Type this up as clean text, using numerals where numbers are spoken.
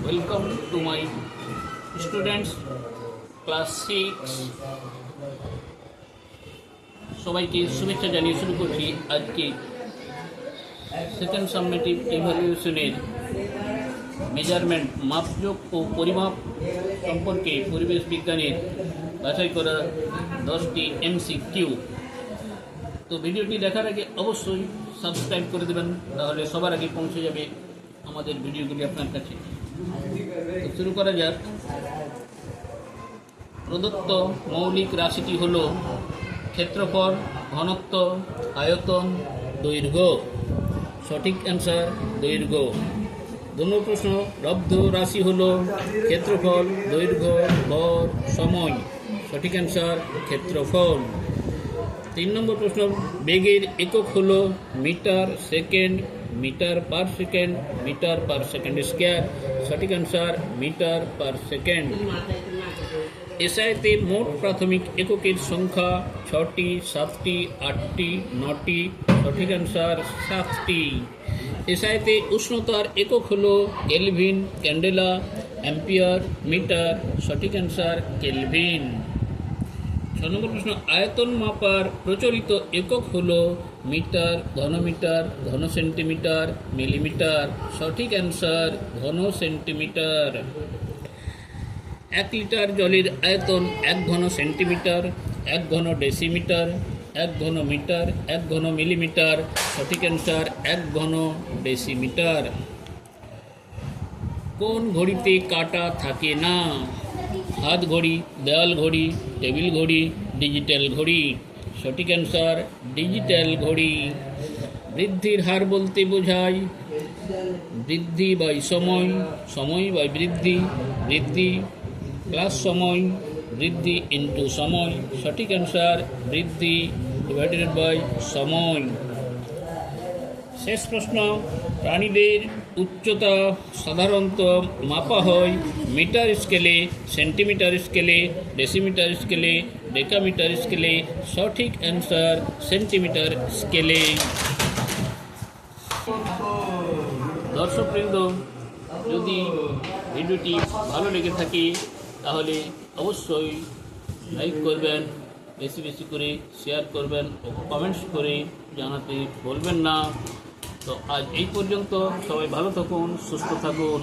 Welcome to my students class 6। সবাইকে শুভেচ্ছা জানিয়ে শুরু করছি আজকে সেকেন্ড সাবমেটিভ ইভ্যালুয়েশনের মেজারমেন্ট মাপযোগ ও পরিমাপ সম্পর্কে পরিবেশ বিজ্ঞানের বাছাই করা 10টি MCQ। তো ভিডিওটি দেখার আগে অবশ্যই সাবস্ক্রাইব করে দেবেন, তাহলে সবার আগে পৌঁছে যাবে আমাদের ভিডিওগুলি আপনার কাছে। তো শুরু করা যাক। প্রদত্ত মৌলিক রাশিটি হল ক্ষেত্রফল, ঘনত্ব, আয়তন, দৈর্ঘ্য। সঠিক অ্যান্সার দৈর্ঘ্য। 2 নম্বর প্রশ্ন, লব্ধ রাশি হল ক্ষেত্রফল, দৈর্ঘ্য, ভর, সময়। সঠিক অ্যান্সার ক্ষেত্রফল। 3 নম্বর প্রশ্ন, বেগের একক হল metre second, metre per second, metre per সেকেন্ড স্কয়ার। সঠিক অ্যান্সার মিটার পার সেকেন্ড। এসআইতে মোট প্রাথমিক এককের সংখ্যা 6টি, 7টি, 8টি, 9টি। সঠিক অ্যান্সার 7টি। এসআইতে উষ্ণতার একক হল কেলভিন, ক্যান্ডেলা, অ্যাম্পিয়ার, মিটার। সঠিক অ্যান্সার কেলভিন। 6 নম্বর প্রশ্ন, আয়তন মাপার প্রচলিত একক হল মিটার, ঘনমিটার, ঘন সেন্টিমিটার, মিলিমিটার। সঠিক অ্যান্সার ঘন সেন্টিমিটার। 1 লিটার জলের আয়তন 1 ঘন সেন্টিমিটার, 1 ঘন ডেসিমিটার, 1 ঘন মিটার, 1 ঘন মিলিমিটার। সঠিক অ্যান্সার 1 ঘন ডেসিমিটার। কোন ঘড়িতে কাঁটা থাকে না? হাত ঘড়ি, দেওয়াল ঘড়ি, টেবিল ঘড়ি, ডিজিটাল ঘড়ি। সঠিক অ্যান্সার ডিজিটাল ঘড়ি। বৃদ্ধির হার বলতে বোঝায় বৃদ্ধি বাই সময়, সময় বাই বৃদ্ধি, বৃদ্ধি প্লাস সময়, বৃদ্ধি ইন্টু সময়। সঠিক অ্যান্সার বৃদ্ধি ডিভাইডেড বাই সময়। শেষ প্রশ্ন, প্রাণীদের উচ্চতা সাধারণত মাপা হয় মিটার স্কেলে, সেন্টিমিটার স্কেলে, ডেসিমিটার স্কেলে, ডেকামিটার স্কেলে। সঠিক অ্যান্সার সেন্টিমিটার স্কেলে। দর্শকবৃন্দ, যদি ভিডিওটি ভালো লেগে থাকে তাহলে অবশ্যই লাইক করবেন, বেশি বেশি করে শেয়ার করবেন ও কমেন্টস করে জানাতে বলবেন না। তো আজ এই পর্যন্ত। সবাই ভালো থাকুন, সুস্থ থাকুন।